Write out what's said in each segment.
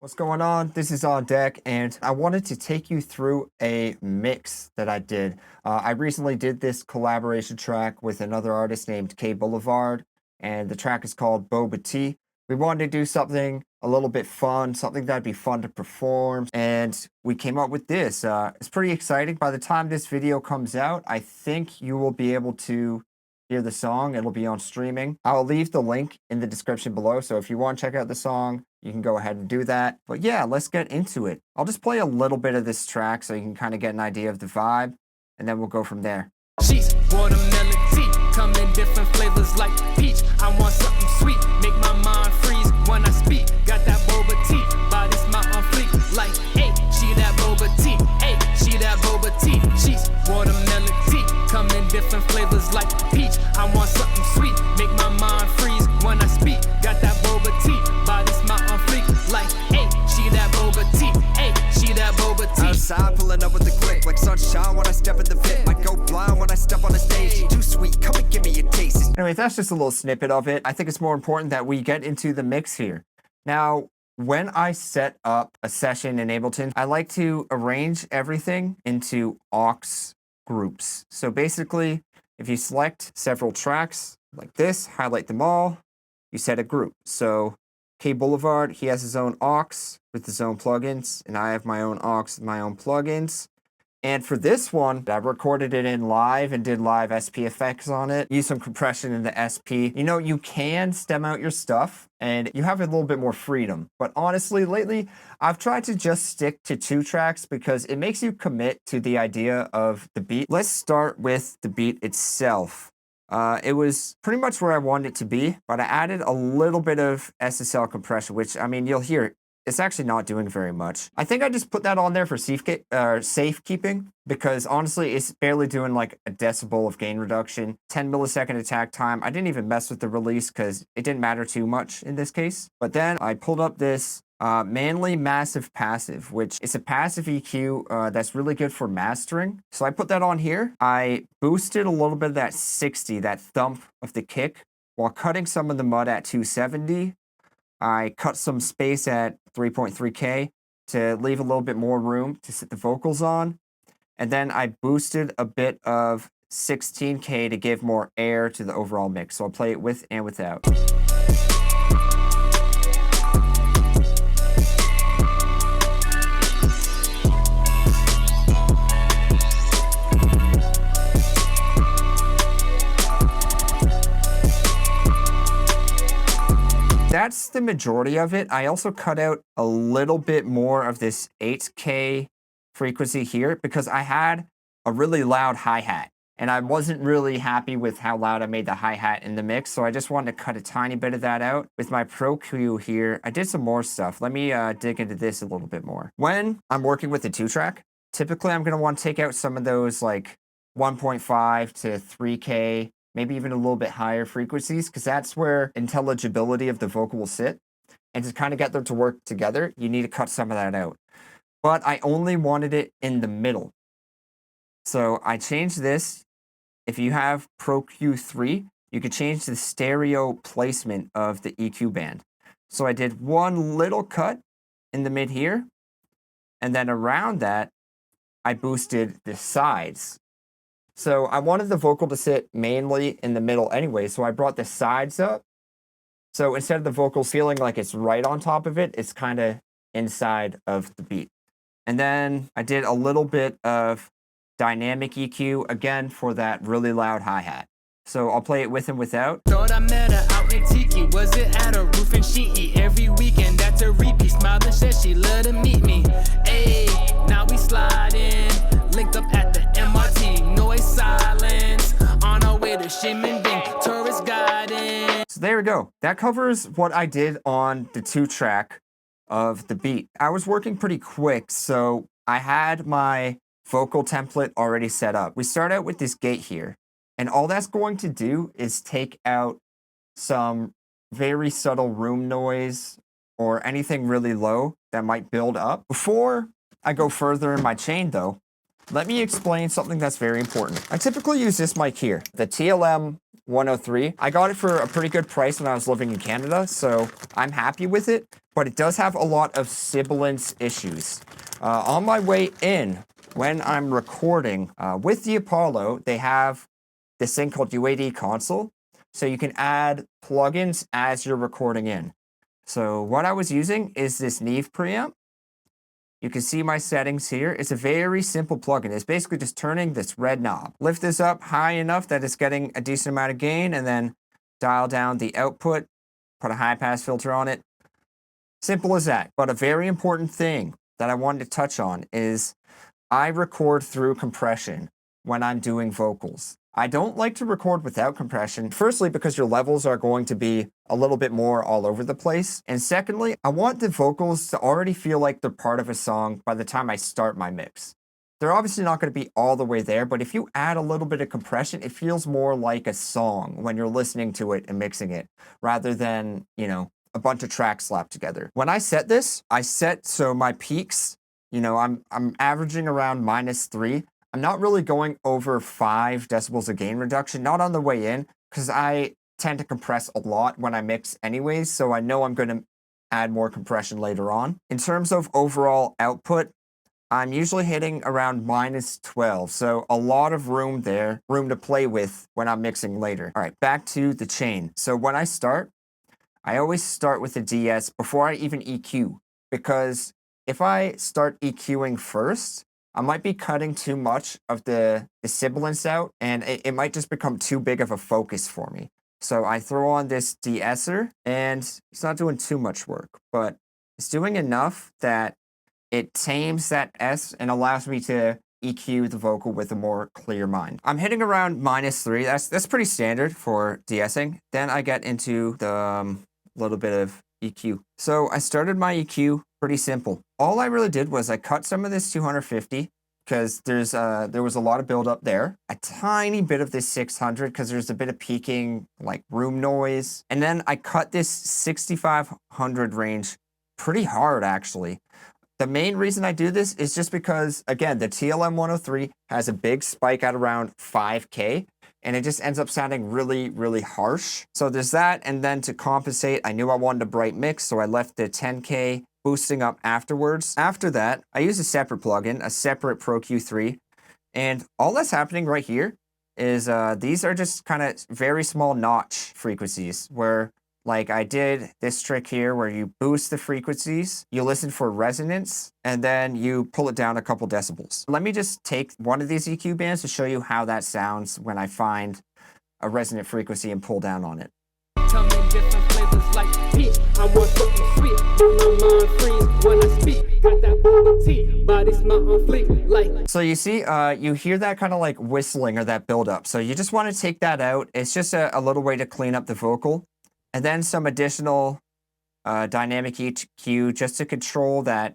What's going on? This is OnDeck, and I wanted to take you through a mix that I did. I recently did this collaboration track with another artist named K.Blvd, and the track is called Boba. We wanted to do something a little bit fun, something that'd be fun to perform, and we came up with this. It's pretty exciting. By the time this video comes out, I think you will be able to hear the song. It'll be on streaming. I'll leave the link in the description below, so if you want to check out the song, you can go ahead and do that. But yeah, let's get into it. I'll just play a little bit of this track so you can kind of get an idea of the vibe, and then we'll go from there. She's watermelon tea, come in different flavors like peach. I want something sweet, make my mind freeze when I speak. Got that boba tea, body smile on fleek. Like, hey, she that boba tea, hey, she that boba tea. She's watermelon tea, come in different flavors like peach. I want something sweet, make my mind freeze when I speak. Got that boba tea, body smile on fleek. Like, hey, she that boba tea, hey, she that boba tea. Outside pulling up with the quick, like sunshine when I step in the pit. Might go blind when I step on the stage. Too sweet, come and give me a taste. Anyway, that's just a little snippet of it. I think it's more important that we get into the mix here. Now, when I set up a session in Ableton, I like to arrange everything into aux groups. So basically, if you select several tracks like this, highlight them all, you set a group. So K.Blvd, he has his own aux with his own plugins, and I have my own aux with my own plugins. And for this one, I recorded it in live and did live SP effects on it. Use some compression in the SP. You know, you can stem out your stuff and you have a little bit more freedom. But honestly, lately, I've tried to just stick to 2 tracks because it makes you commit to the idea of the beat. Let's start with the beat itself. It was pretty much where I wanted it to be, but I added a little bit of SSL compression, which, I mean, you'll hear it's actually not doing very much. I think I just put that on there for safekeeping because honestly, it's barely doing like a decibel of gain reduction, 10 millisecond attack time. I didn't even mess with the release because it didn't matter too much in this case. But then I pulled up this Manly Massive Passive, which is a passive EQ that's really good for mastering. So I put that on here. I boosted a little bit of that 60, that thump of the kick, while cutting some of the mud at 270. I cut some space at 3.3K to leave a little bit more room to sit the vocals on. And then I boosted a bit of 16K to give more air to the overall mix. So I'll play it with and without. That's the majority of it. I also cut out a little bit more of this 8K frequency here because I had a really loud hi-hat and I wasn't really happy with how loud I made the hi-hat in the mix. So I just wanted to cut a tiny bit of that out. With my Pro Q here, I did some more stuff. Let me dig into this a little bit more. When I'm working with the 2-track, typically I'm going to want to take out some of those like 1.5 to 3K, maybe even a little bit higher frequencies, because that's where intelligibility of the vocal will sit. And to kind of get them to work together, you need to cut some of that out. But I only wanted it in the middle. So I changed this. If you have Pro Q3, you could change the stereo placement of the EQ band. So I did one little cut in the mid here. And then around that, I boosted the sides. So I wanted the vocal to sit mainly in the middle anyway, so I brought the sides up. So instead of the vocals feeling like it's right on top of it, it's kind of inside of the beat. And then I did a little bit of dynamic EQ, again, for that really loud hi-hat. So I'll play it with and without. Thought I met her out in Tiki, was it at a roof and she eat every weekend? That's a repeat, smiled and said she loved to meet me. Hey, now we slide in, linked up at the MRT, noise silence, on our way to Shimending, tourist guidance. So there we go. That covers what I did on the 2-track of the beat. I was working pretty quick, so I had my vocal template already set up. We start out with this gate here, and all that's going to do is take out some very subtle room noise or anything really low that might build up. Before I go further in my chain though, let me explain something that's very important. I typically use this mic here, the TLM 103. I got it for a pretty good price when I was living in Canada, so I'm happy with it. but it does have a lot of sibilance issues. On my way in, when I'm recording with the Apollo, they have this thing called UAD console, so you can add plugins as you're recording in. So what I was using is this Neve preamp. You can see my settings here. It's a very simple plugin. It's basically just turning this red knob. Lift this up high enough that it's getting a decent amount of gain, and then dial down the output, put a high pass filter on it. Simple as that. But a very important thing that I wanted to touch on is I record through compression when I'm doing vocals. I don't like to record without compression. Firstly, because your levels are going to be a little bit more all over the place. And secondly, I want the vocals to already feel like they're part of a song by the time I start my mix. They're obviously not going to be all the way there, but if you add a little bit of compression, it feels more like a song when you're listening to it and mixing it, rather than, you know, a bunch of tracks slapped together. When I set this, I set so my peaks, you know, I'm averaging around -3. I'm not really going over 5 decibels of gain reduction, not on the way in, because I tend to compress a lot when I mix anyways, so I know I'm going to add more compression later on. In terms of overall output, I'm usually hitting around -12, so a lot of room there, room to play with when I'm mixing later. All right, back to the chain. So when I start, I always start with the DS before I even EQ, because if I start EQing first, I might be cutting too much of the sibilance out, and it might just become too big of a focus for me. So I throw on this de-esser, and it's not doing too much work, but it's doing enough that it tames that S and allows me to EQ the vocal with a more clear mind. I'm hitting around -3. That's pretty standard for de-essing. Then I get into the little bit of EQ. So I started my EQ pretty simple. All I really did was I cut some of this 250 because there was a lot of buildup there. A tiny bit of this 600 because there's a bit of peaking, like room noise. And then I cut this 6500 range pretty hard, actually. The main reason I do this is just because, again, the TLM 103 has a big spike at around 5K, and it just ends up sounding really, really harsh. So there's that, and then to compensate, I knew I wanted a bright mix, so I left the 10K boosting up afterwards. After that, I use a separate plugin, a separate Pro Q3, and all that's happening right here is these are just kind of very small notch frequencies where, like I did this trick here where you boost the frequencies, you listen for resonance, and then you pull it down a couple decibels. Let me just take one of these EQ bands to show you how that sounds when I find a resonant frequency and pull down on it. Come in different flavors like peach. I want something sweet, but my mind freeze when I speak. Got that Boba tea, body smell on fleek like. So you see, you hear that kind of like whistling or that buildup. So you just want to take that out. It's just a little way to clean up the vocal. And then some additional dynamic EQ just to control that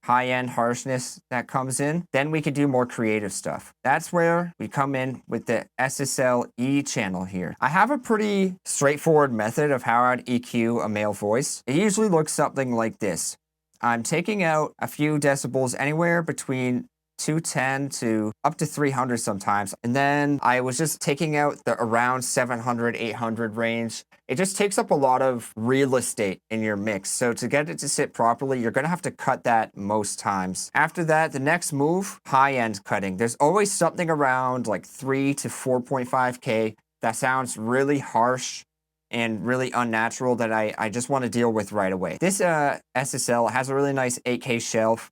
high-end harshness that comes in. Then we can do more creative stuff. That's where we come in with the SSL-E channel here. I have a pretty straightforward method of how I'd EQ a male voice. It usually looks something like this. I'm taking out a few decibels anywhere between 210 to up to 300 sometimes. And then I was just taking out the around 700, 800 range. It just takes up a lot of real estate in your mix. So to get it to sit properly, you're gonna have to cut that most times. After that, the next move, high-end cutting. There's always something around like 3 to 4.5K that sounds really harsh and really unnatural that I just want to deal with right away. This SSL has a really nice 8K shelf.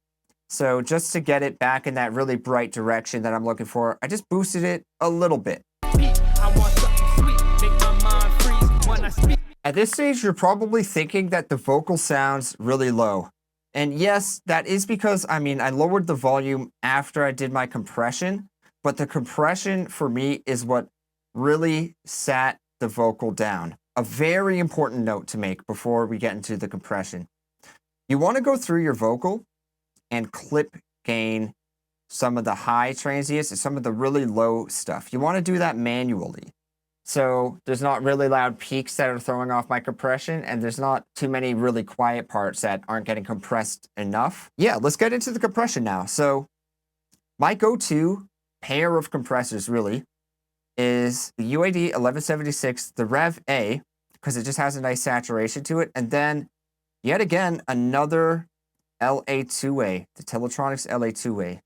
So just to get it back in that really bright direction that I'm looking for, I just boosted it a little bit. At this stage, you're probably thinking that the vocal sounds really low. And yes, that is because, I lowered the volume after I did my compression, but the compression for me is what really sat the vocal down. A very important note to make before we get into the compression. You want to go through your vocal and clip gain some of the high transients and some of the really low stuff. You want to do that manually. So there's not really loud peaks that are throwing off my compression, and there's not too many really quiet parts that aren't getting compressed enough. Yeah, let's get into the compression now. So my go-to pair of compressors really is the UAD 1176, the Rev A, because it just has a nice saturation to it, and then Yet again, another LA2A, the Teletronics LA2A.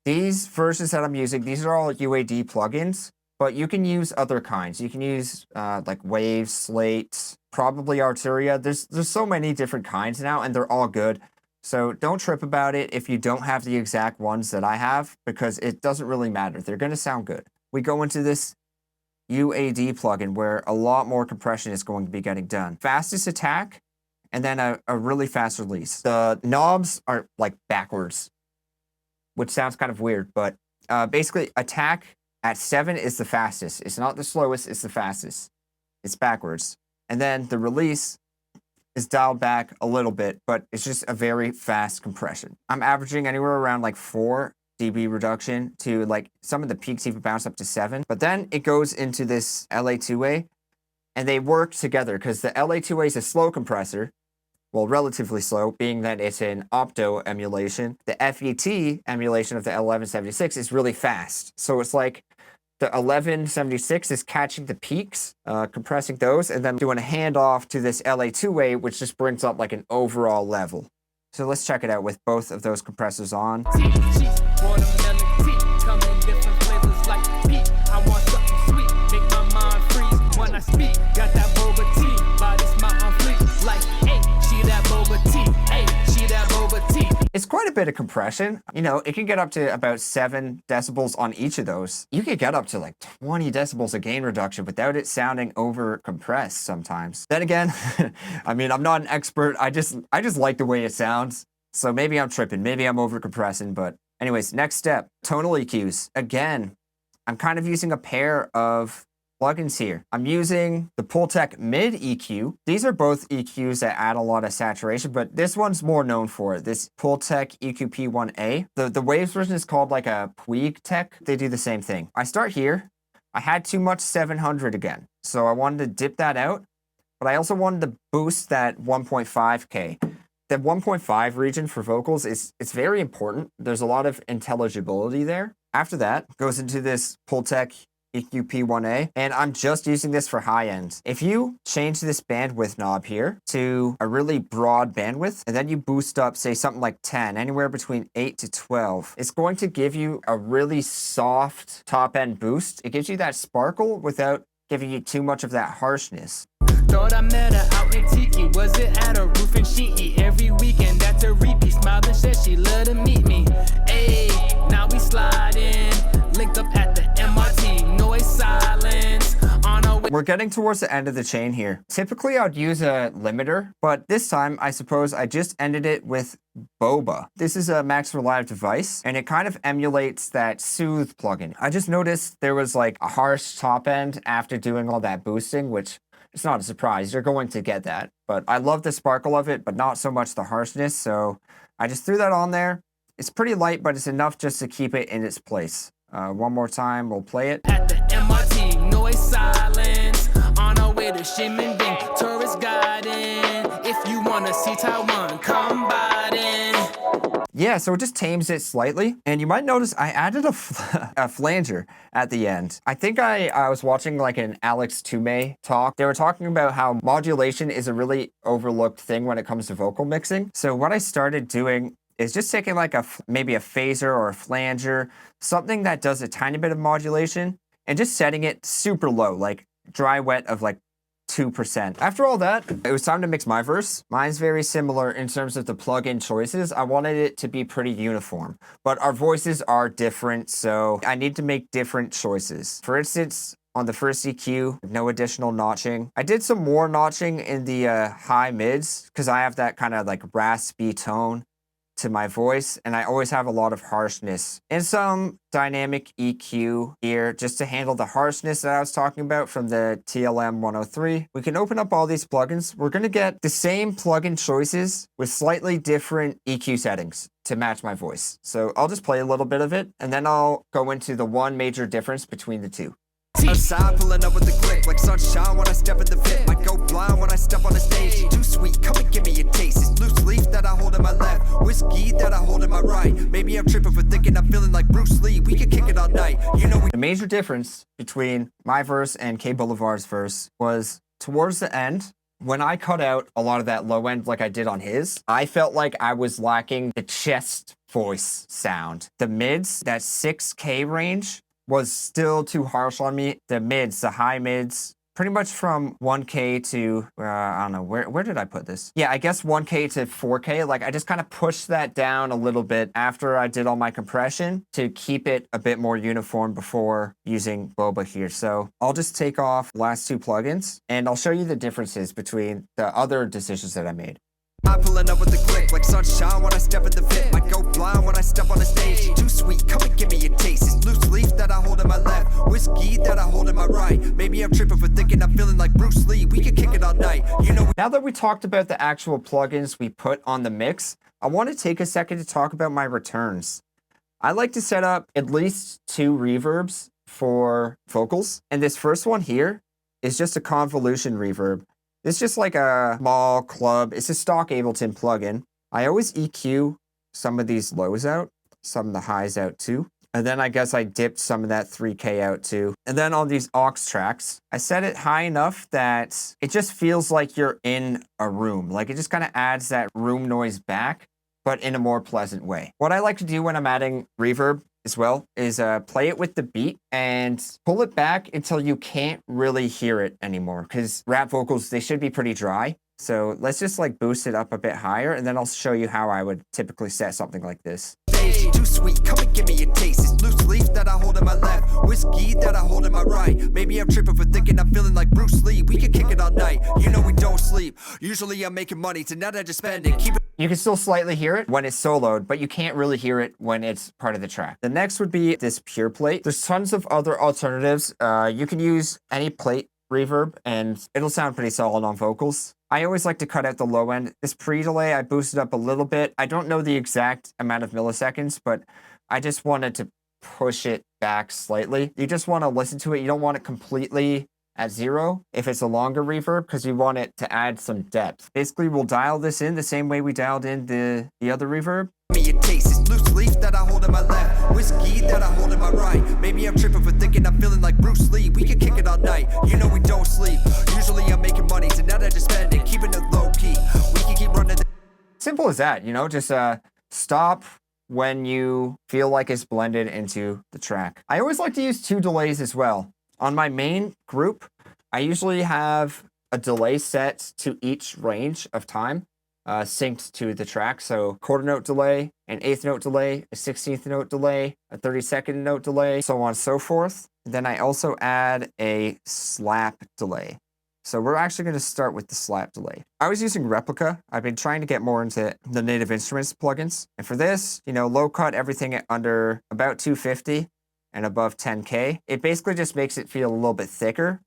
These versions that I'm using, these are all UAD plugins, but you can use other kinds. You can use like Wave, Slate, probably Arturia. There's so many different kinds now, and they're all good. So don't trip about it if you don't have the exact ones that I have, because it doesn't really matter. They're going to sound good. We go into this UAD plugin where a lot more compression is going to be getting done. Fastest attack, and then a really fast release. The knobs are like backwards, which sounds kind of weird, but basically attack at 7 is the fastest. It's not the slowest, it's the fastest. It's backwards. And then the release is dialed back a little bit, but it's just a very fast compression. I'm averaging anywhere around like 4 dB reduction to like some of the peaks even bounce up to 7. But then it goes into this LA2A, and they work together because the LA2A is a slow compressor. Well, relatively slow, being that it's an opto emulation. The FET emulation of the L1176 is really fast. So it's like the 1176 is catching the peaks, compressing those, and then doing a handoff to this LA2A, which just brings up like an overall level. So let's check it out with both of those compressors on. I want something sweet, make my mind freeze when I speak. Got that Boba tea, body smile on fleek. Like, hey, she that Boba tea, hey, she that Boba tea. It's quite a bit of compression. You know, it can get up to about 7 decibels on each of those. You could get up to like 20 decibels of gain reduction without it sounding over compressed sometimes. Then again, I mean, I'm not an expert. I just like the way it sounds. So maybe I'm tripping, maybe I'm over compressing, but anyways, next step, tonal EQs. Again, I'm kind of using a pair of plugins here. I'm using the Pultec Mid EQ. These are both EQs that add a lot of saturation, but this one's more known for it. This Pultec EQ-P1A. The Waves version is called like a Puig Tech. They do the same thing. I start here. I had too much 700 again, so I wanted to dip that out, but I also wanted to boost that 1.5K. The 1.5 region for vocals it's very important. There's a lot of intelligibility there. After that, goes into this Pultec EQ-P1A, and I'm just using this for high end. If you change this bandwidth knob here to a really broad bandwidth, and then you boost up, say something like 10, anywhere between 8 to 12, it's going to give you a really soft top end boost. It gives you that sparkle without giving you too much of that harshness. Thought I met her out in Tiki. Was it at a roof and she eat every weekend? That's a repeat. Smiled and said she loved to meet me. Hey, now we sliding. Linked up at the MRT. Noise silence. On our way. We're getting towards the end of the chain here. Typically, I'd use a limiter, but this time, I suppose I just ended it with Boba. This is a Max Relive device, and it kind of emulates that Soothe plugin. I just noticed there was like a harsh top end after doing all that boosting, which it's not a surprise. You're going to get that. But I love the sparkle of it, but not so much the harshness. So I just threw that on there. It's pretty light, but it's enough just to keep it in its place. One more time, we'll play it. At the MRT, noise silence. On our way to Ximending, tourist garden. If you want to see Taiwan, come by then. Yeah, so it just tames it slightly. And you might notice I added a flanger at the end. I think I was watching like an Alex Toomey talk. They were talking about how modulation is a really overlooked thing when it comes to vocal mixing. So what I started doing is just taking like maybe a phaser or a flanger, something that does a tiny bit of modulation, and just setting it super low, like dry wet of like 2%. After all that, it was time to mix my verse. Mine's very similar in terms of the plugin choices. I wanted it to be pretty uniform, but our voices are different, so I need to make different choices. For instance, on the first EQ, no additional notching. I did some more notching in the high mids because I have that kind of like raspy tone to my voice, and I always have a lot of harshness. And some dynamic EQ here just to handle the harshness that I was talking about from the TLM 103. We can open up all these plugins. We're gonna get the same plugin choices with slightly different EQ settings to match my voice. So I'll just play a little bit of it, and then I'll go into the one major difference between the two. Outside, pulling up with the grip, like sunshine when I step in the fit. I go blind when I step on the stage. Too sweet, come and give me a taste. It's loose leaf that I hold in my left, whiskey that I hold in my right. Maybe I'm tripping for thinking I'm feeling like Bruce Lee. We can kick it all night. You know we. The major difference between my verse and K.Blvd's verse was towards the end. when I cut out a lot of that low end like I did on his, I felt like I was lacking the chest voice sound. The mids, that 6K range, was still too harsh on me. The mids, the high mids, pretty much from 1K to, I don't know, where did I put this? Yeah, I guess 1K to 4K. Like, I just kind of pushed that down a little bit after I did all my compression to keep it a bit more uniform before using Boba here. So I'll just take off the last two plugins, and I'll show you the differences between the other decisions that I made. I'm pulling up with the click like sunshine when I step in the fit. Might go blind when I step on the stage. Too sweet, come and give me a taste. It's loose leaf that I hold in my left, whiskey that I hold in my right. Maybe I'm tripping for thinking I'm feeling like Bruce Lee. We can kick it all night. You know. Now that we talked about the actual plugins we put on the mix, I want to take a second to talk about my returns. I like to set up at least 2 reverbs for vocals, and this first one here is just a convolution reverb. It's just like a small club. It's a stock Ableton plugin. I always EQ some of these lows out, some of the highs out too. And then I guess I dipped some of that 3K out too. And then on these aux tracks, I set it high enough that it just feels like you're in a room. Like it just kind of adds that room noise back, but in a more pleasant way. What I like to do when I'm adding reverb as well is play it with the beat and pull it back until you can't really hear it anymore, because rap vocals, they should be pretty dry. So let's just like boost it up a bit higher, and then I'll show you how I would typically set something like this. Too sweet, come and give me a taste. It's loose leaf that I hold in my left, whiskey that I hold in my right. Maybe I'm tripping for thinking I'm feeling like Bruce Lee. We can kick it all night. You know we don't sleep. Usually I'm making money, tonight I just spend it. Keep it. You can still slightly hear it when it's soloed, but you can't really hear it when it's part of the track. The next would be this pure plate. There's tons of other alternatives. You can use any plate reverb and it'll sound pretty solid on vocals. I always like to cut out the low end. This pre-delay, I boosted up a little bit. I don't know the exact amount of milliseconds, but I just wanted to push it back slightly. You just want to listen to it. You don't want it completely at 0 if it's a longer reverb, because you want it to add some depth. Basically, we'll dial this in the same way we dialed in the other reverb. Me a taste. It's loose leaf that I hold in my left, whiskey that I hold in my right. Maybe I'm tripping for thinking I'm feeling like Bruce Lee. We can kick it all night. You know we don't sleep. Usually I'm making money, tonight I just spend it, keeping it low key. We can keep running. Simple as that, you know, just stop when you feel like it's blended into the track. I always like to use 2 delays as well. On my main group, I usually have a delay set to each range of time, synced to the track. So quarter note delay, an 1/8 note delay, a 16th note delay, a 32nd note delay, so on and so forth. Then I also add a slap delay. So we're actually going to start with the slap delay. I was using Replica. I've been trying to get more into the Native Instruments plugins. And for this, you know, low cut everything at under about 250 and above 10K. It basically just makes it feel a little bit thicker.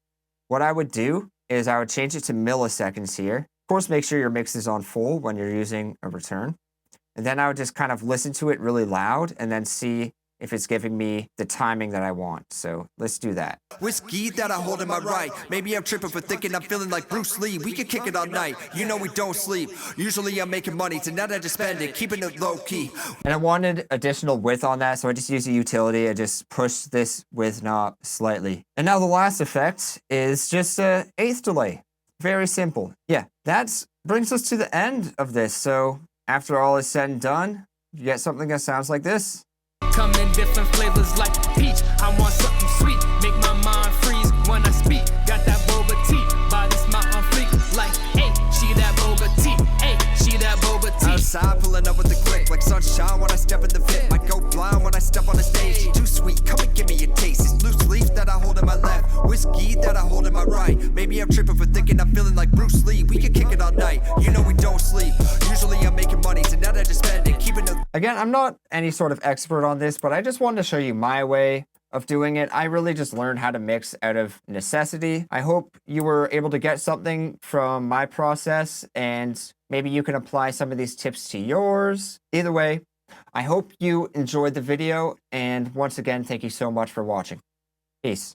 What I would do is I would change it to milliseconds here. Of course, make sure your mix is on full when you're using a return. And then I would just kind of listen to it really loud and then see if it's giving me the timing that I want. So let's do that. Whiskey that I hold in my right. Maybe I'm tripping for thinking I'm feeling like Bruce Lee. We can kick it all night. You know we don't sleep. Usually I'm making money, tonight I just spend it, keeping it low key. And I wanted additional width on that, so I just used a utility. I just pushed this width knob slightly. And now the last effect is just a 1/8 delay. Very simple. Yeah, that brings us to the end of this. So after all is said and done, you get something that sounds like this. Come in different flavors like peach. I want something sweet, make my mind freeze when I speak. Got that Boba tea, body smart on fleek. Like, hey, she that Boba tea. Hey, she that Boba tea. Outside pulling up with the click like sunshine when I step in the fit. Might go blind when I step on the stage. Too sweet, come and give me a taste. It's loose leaf that I hold in my left, whiskey that I hold in my right. Maybe I'm tripping for thinking I'm feeling like Bruce Lee. We can kick it all night. You know we don't sleep. Usually I'm making money, tonight I just spend it, keeping it. Again, I'm not any sort of expert on this, but I just wanted to show you my way of doing it. I really just learned how to mix out of necessity. I hope you were able to get something from my process, and maybe you can apply some of these tips to yours. Either way, I hope you enjoyed the video, and once again, thank you so much for watching. Peace.